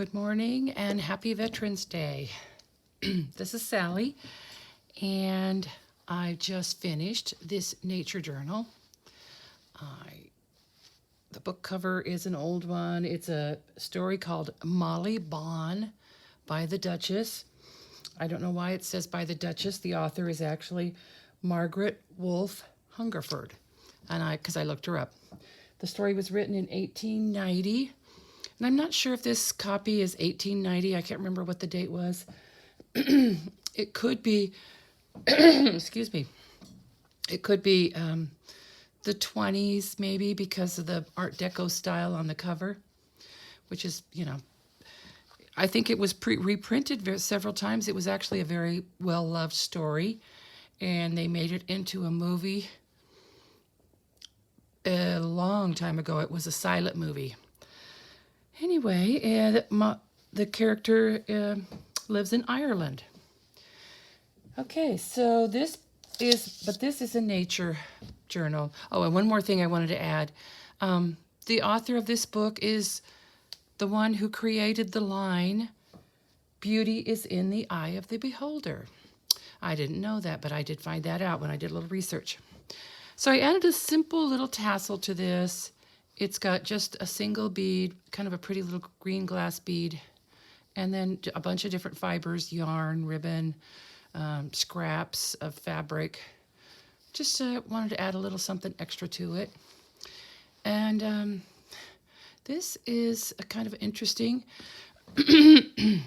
Good morning and happy Veterans Day. This is Sally, and I just finished this nature journal. The book cover is an old one. It's a story called Molly Bawn by the Duchess. I don't know why it says by the Duchess. The author is actually Margaret Wolfe Hungerford, and because I looked her up. The story was written in 1890. And I'm not sure if this copy is 1890. I can't remember what the date was. It could be, excuse me, it could be the 20s maybe because of the Art Deco style on the cover, which is, I think it was reprinted several times. It was actually a very well-loved story, and they made it into a movie a long time ago. It was a silent movie. Anyway, the character lives in Ireland. Okay, so this is a nature journal. Oh, and one more thing I wanted to add. The author of this book is the one who created the line, "Beauty is in the eye of the beholder." I didn't know that, but I did find that out when I did a little research. So I added a simple little tassel to this. It's got just a single bead, kind of a pretty little green glass bead, and then a bunch of different fibers, yarn, ribbon, scraps of fabric. Just wanted to add a little something extra to it. And this is a kind of interesting. I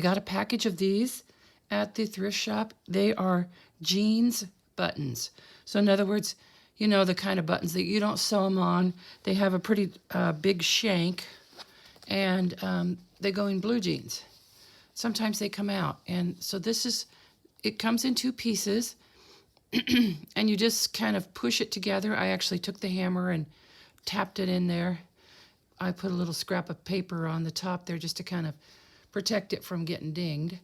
got a package of these at the thrift shop. They are jeans buttons. So in other words, the kind of buttons that you don't sew them on. They have a pretty big shank, and they go in blue jeans. Sometimes they come out. And so it comes in two pieces, and you just kind of push it together. I actually took the hammer and tapped it in there. I put a little scrap of paper on the top there just to kind of protect it from getting dinged.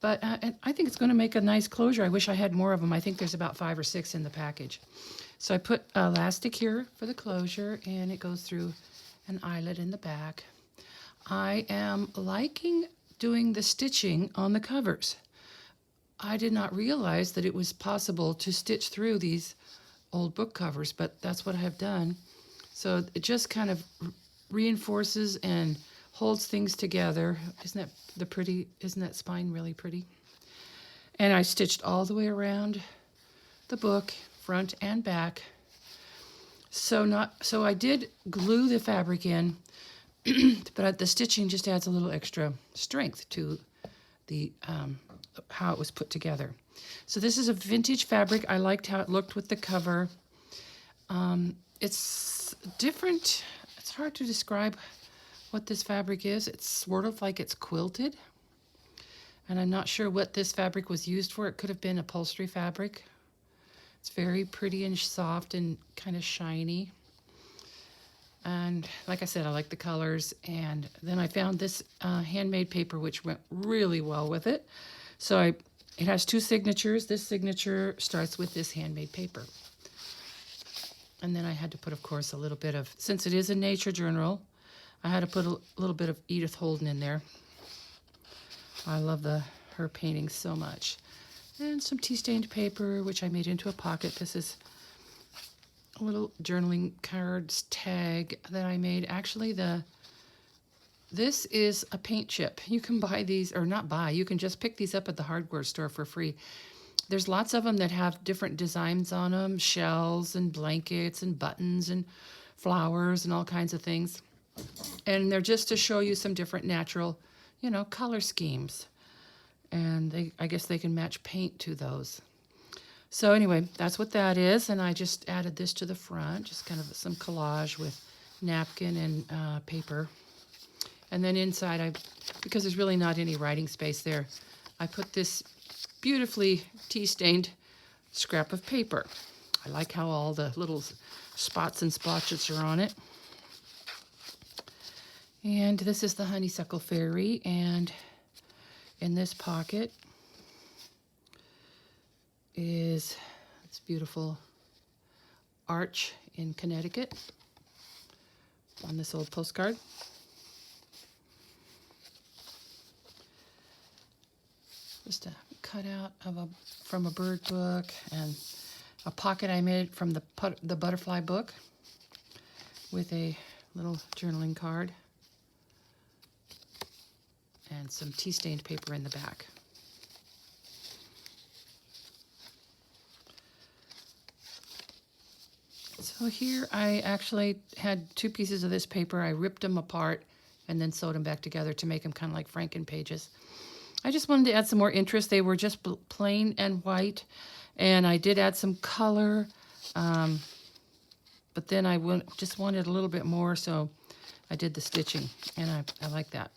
But I think it's going to make a nice closure. I wish I had more of them. I think there's about 5 or 6 in the package. So I put elastic here for the closure, and it goes through an eyelet in the back. I am liking doing the stitching on the covers. I did not realize that it was possible to stitch through these old book covers, but that's what I have done. So it just kind of reinforces and holds things together. Isn't that spine really pretty? And I stitched all the way around the book, front and back. So I did glue the fabric in, but the stitching just adds a little extra strength to the how it was put together. So this is a vintage fabric. I liked how it looked with the cover. It's different. It's hard to describe what this fabric is. It's sort of like it's quilted, and I'm not sure what this fabric was used for. It could have been upholstery fabric. It's very pretty and soft and kind of shiny. And like I said, I like the colors. And then I found this handmade paper, which went really well with it. So it has 2 signatures. This signature starts with this handmade paper. And then I had to put, of course, a little bit of, since it is a nature journal, I had to put a little bit of Edith Holden in there. I love her paintings so much. And some tea-stained paper, which I made into a pocket. This is a little journaling cards tag that I made. Actually, this is a paint chip. You can buy these, or not buy, you can just pick these up at the hardware store for free. There's lots of them that have different designs on them, shells and blankets and buttons and flowers and all kinds of things. And they're just to show you some different natural, color schemes. And I guess they can match paint to those. So anyway, that's what that is. And I just added this to the front, just kind of some collage with napkin and paper. And then inside, because there's really not any writing space there, I put this beautifully tea-stained scrap of paper. I like how all the little spots and splotches are on it. And this is the honeysuckle fairy, and in this pocket is this beautiful arch in Connecticut on this old postcard. Just a cutout of from a bird book, and a pocket I made from the butterfly book with a little journaling card and some tea-stained paper in the back. So here I actually had 2 pieces of this paper. I ripped them apart and then sewed them back together to make them kind of like Franken pages. I just wanted to add some more interest. They were just plain and white, and I did add some color, but then I just wanted a little bit more, so I did the stitching, and I like that.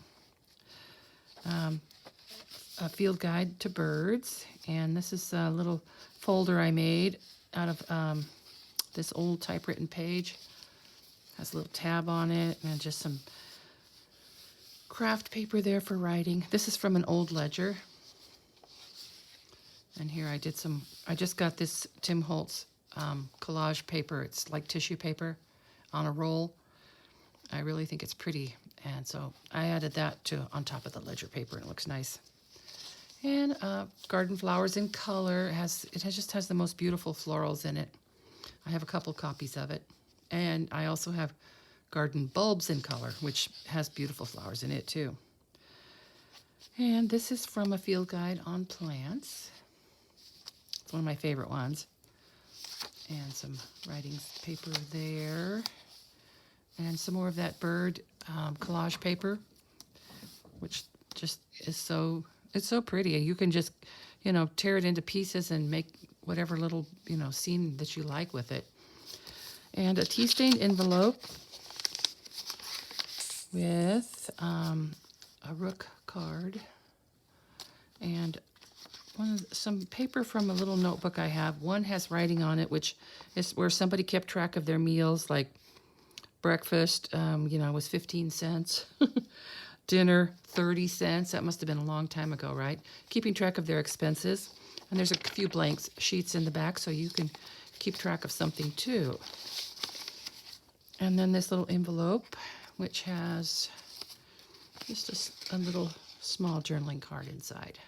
A field guide to birds, and this is a little folder I made out of this old typewritten page. Has a little tab on it and just some craft paper there for writing. This is from an old ledger. And here I just got this Tim Holtz collage paper. It's like tissue paper on a roll. I really think it's pretty. And so I added that on top of the ledger paper, and it looks nice. And garden flowers in color. It just has the most beautiful florals in it. I have a couple copies of it. And I also have garden bulbs in color, which has beautiful flowers in it too. And this is from a field guide on plants. It's one of my favorite ones. And some writing paper there. And some more of that bird collage paper, which just is it's so pretty. You can just, tear it into pieces and make whatever little, scene that you like with it. And a tea-stained envelope with a rook card and some paper from a little notebook I have. One has writing on it, which is where somebody kept track of their meals, like breakfast, was 15 cents. Dinner, 30 cents. That must have been a long time ago, right? Keeping track of their expenses. And there's a few blank sheets in the back, so you can keep track of something too. And then this little envelope, which has just a little small journaling card inside.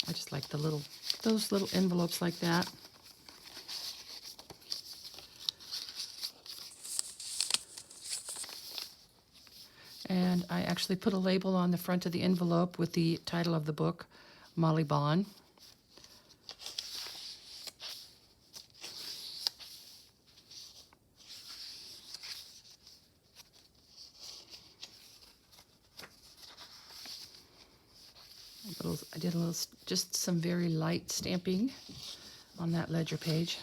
I just like those little envelopes like that. And I actually put a label on the front of the envelope with the title of the book, Molly Bawn. I did just some very light stamping on that ledger page.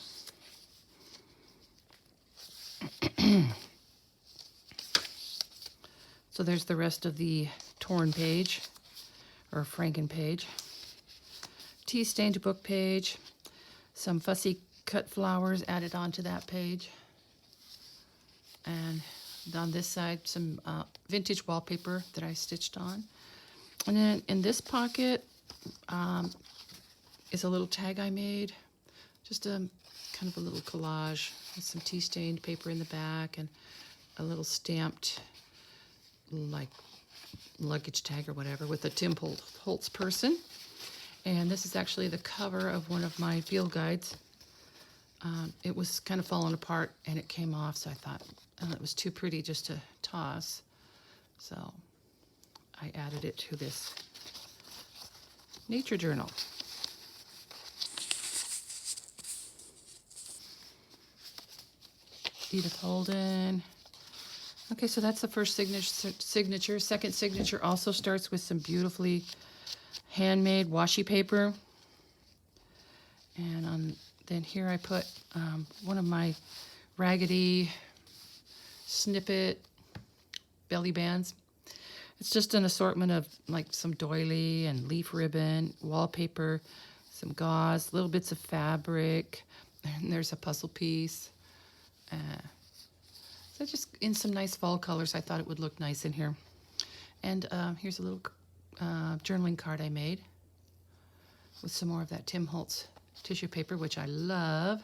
So there's the rest of the torn page, or Franken page. Tea-stained book page, some fussy cut flowers added onto that page. And on this side, some vintage wallpaper that I stitched on. And then in this pocket is a little tag I made. Just kind of a little collage with some tea-stained paper in the back and a little stamped like luggage tag or whatever with a Tim Holtz person. And this is actually the cover of one of my field guides. It was kind of falling apart and it came off, so I thought it was too pretty just to toss. So I added it to this nature journal. Edith Holden. Okay, so that's the first signature. Second signature also starts with some beautifully handmade washi paper. And then here I put one of my raggedy snippet belly bands. It's just an assortment of like some doily and leaf ribbon, wallpaper, some gauze, little bits of fabric, and there's a puzzle piece. So just in some nice fall colors, I thought it would look nice in here. And here's a little journaling card I made with some more of that Tim Holtz tissue paper, which I love.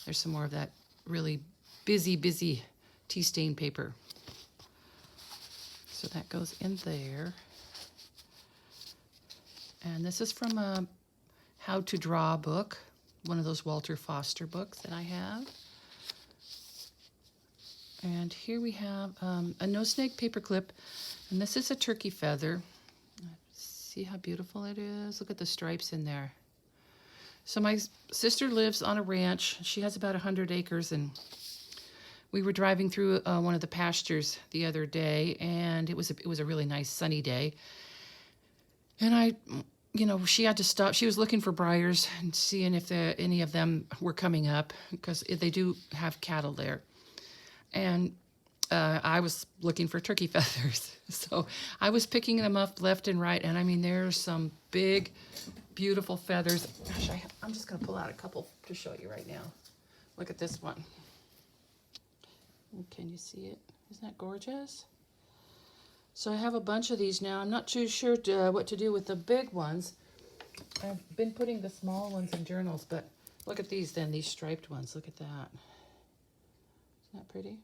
There's some more of that really busy tea stain paper. So that goes in there. And this is from a How to Draw book, one of those Walter Foster books that I have. And here we have a no snag paper clip, and this is a turkey feather. See how beautiful it is? Look at the stripes in there. So my sister lives on a ranch. She has about 100 acres, and we were driving through one of the pastures the other day, and it was a really nice sunny day. And she had to stop. She was looking for briars and seeing if any of them were coming up, because they do have cattle there. And I was looking for turkey feathers. So I was picking them up left and right. And I mean, there's some big, beautiful feathers. Gosh, I'm just going to pull out a couple to show you right now. Look at this one. Can you see it? Isn't that gorgeous? So I have a bunch of these now. I'm not too sure what to do with the big ones. I've been putting the small ones in journals, but look at these then, these striped ones. Look at that. Isn't that pretty?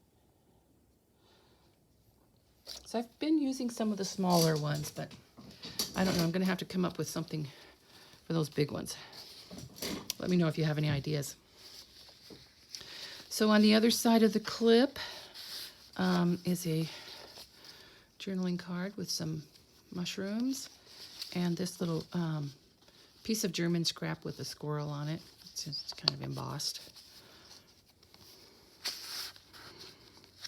So I've been using some of the smaller ones, but I don't know. I'm going to have to come up with something for those big ones. Let me know if you have any ideas. So on the other side of the clip is a journaling card with some mushrooms and this little piece of German scrap with a squirrel on it. It's kind of embossed.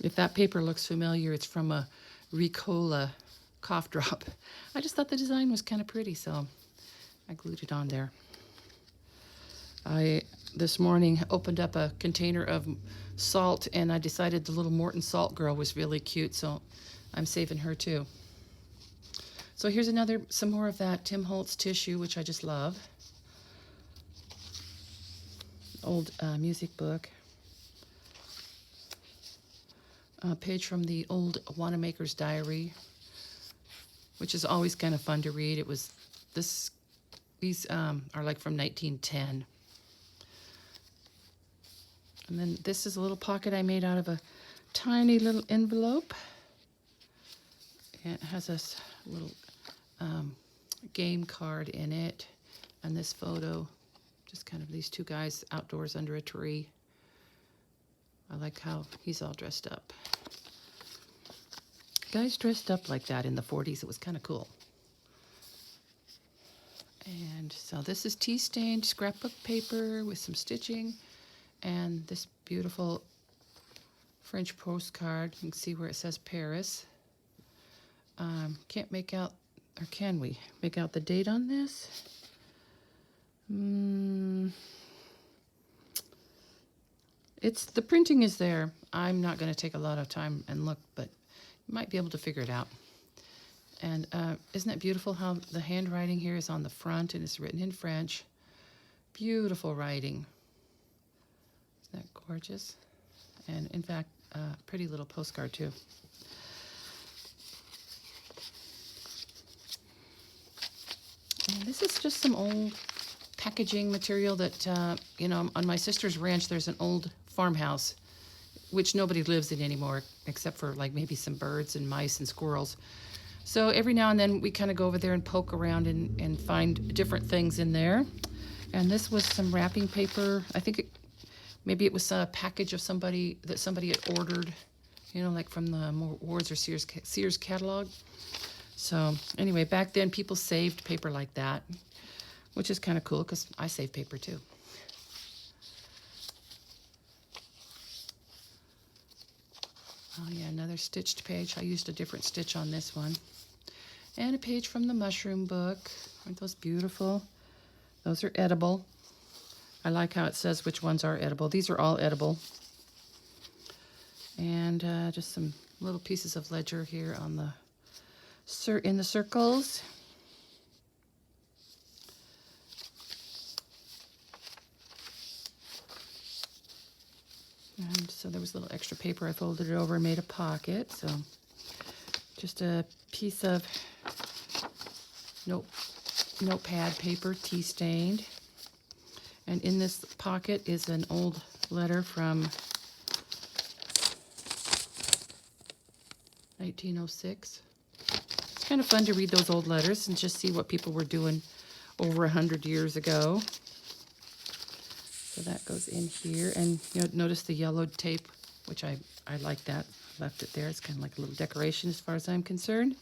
If that paper looks familiar, it's from a Ricola cough drop. I just thought the design was kind of pretty, so I glued it on there. I, this morning, opened up a container of salt, and I decided the little Morton Salt Girl was really cute, so I'm saving her too. So here's some more of that Tim Holtz tissue, which I just love. Old music book. A page from the old Wanamaker's Diary, which is always kind of fun to read. These are like from 1910. And then this is a little pocket I made out of a tiny little envelope. And it has this little game card in it. And this photo, just kind of these two guys outdoors under a tree. I like how he's all dressed up. Guys dressed up like that in the 40s, it was kind of cool. And so this is tea-stained scrapbook paper with some stitching. And this beautiful French postcard. You can see where it says Paris. Can't make out, or can we make out the date on this? The printing is there. I'm not going to take a lot of time and look, but you might be able to figure it out. And isn't it beautiful how the handwriting here is on the front and it's written in French? Beautiful writing. Isn't that gorgeous? And in fact, pretty little postcard too. And this is just some old packaging material that, on my sister's ranch, there's an old farmhouse, which nobody lives in anymore, except for like maybe some birds and mice and squirrels. So every now and then we kind of go over there and poke around and find different things in there. And this was some wrapping paper. I think maybe it was a package of somebody had ordered, like from the Wards or Sears catalog. So anyway, back then people saved paper like that, which is kind of cool because I save paper too. Oh yeah, another stitched page. I used a different stitch on this one. And a page from the mushroom book. Aren't those beautiful? Those are edible. I like how it says which ones are edible. These are all edible. And just some little pieces of ledger here on in the circles. And so there was a little extra paper. I folded it over and made a pocket. So just a piece of notepad paper, tea stained. And in this pocket is an old letter from 1906. It's kind of fun to read those old letters and just see what people were doing over 100 years ago. So that goes in here. And you know, notice the yellowed tape, which I like that. Left it there. It's kind of like a little decoration as far as I'm concerned.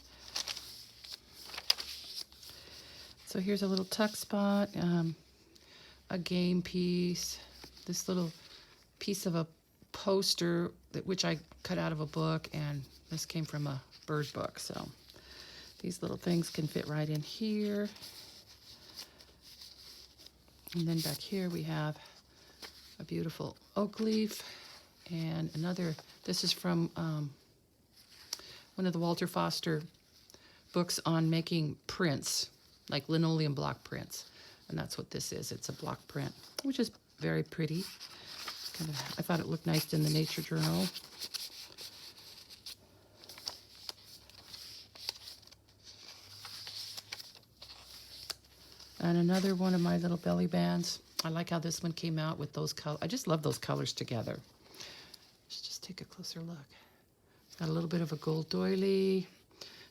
So here's a little tuck spot, a game piece, this little piece of a poster which I cut out of a book, and this came from a bird book. So these little things can fit right in here. And then back here we have a beautiful oak leaf and another. This is from one of the Walter Foster books on making prints, like linoleum block prints. And that's what this is. It's a block print, which is very pretty. Kind of, I thought it looked nice in the Nature Journal. And another one of my little belly bands. I like how this one came out with those colors. I just love those colors together. Let's just take a closer look. Got a little bit of a gold doily,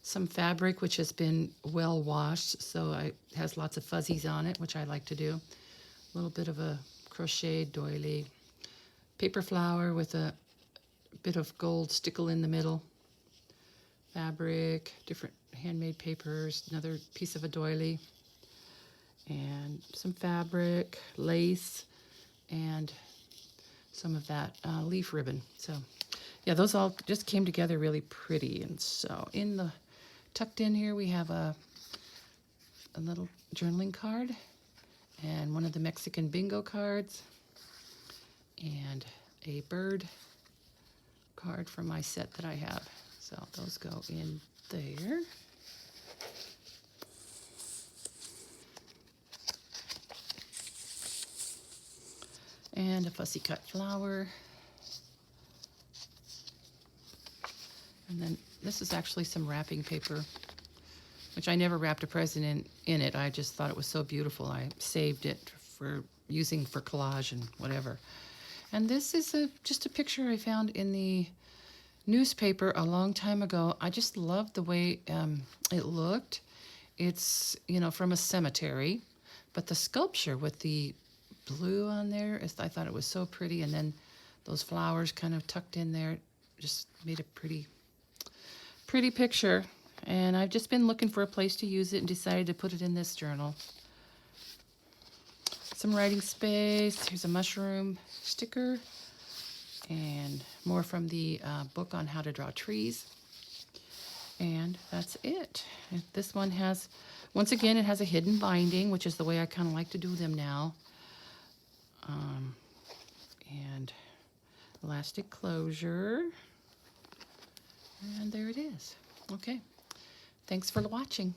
some fabric which has been well washed, so it has lots of fuzzies on it, which I like to do. A little bit of a crocheted doily, paper flower with a bit of gold stickle in the middle, fabric, different handmade papers, another piece of a doily, and some fabric, lace, and some of that leaf ribbon. So yeah, those all just came together really pretty. And so tucked in here we have a little journaling card and one of the Mexican bingo cards and a bird card from my set that I have. So those go in there. And a fussy cut flower. And then this is actually some wrapping paper, which I never wrapped a present in it. I just thought it was so beautiful. I saved it for using for collage and whatever. And this is just a picture I found in the newspaper a long time ago. I just loved the way it looked. It's, you know, from a cemetery, but the sculpture with the blue on there, I thought it was so pretty. And then those flowers kind of tucked in there just made a pretty picture. And I've just been looking for a place to use it and decided to put it in this journal. Some writing space. Here's a mushroom sticker and more from the book on how to draw trees. And that's it. And this one has, once again, it has a hidden binding, which is the way I kind of like to do them now. And elastic closure. And there it is. Okay. Thanks for watching.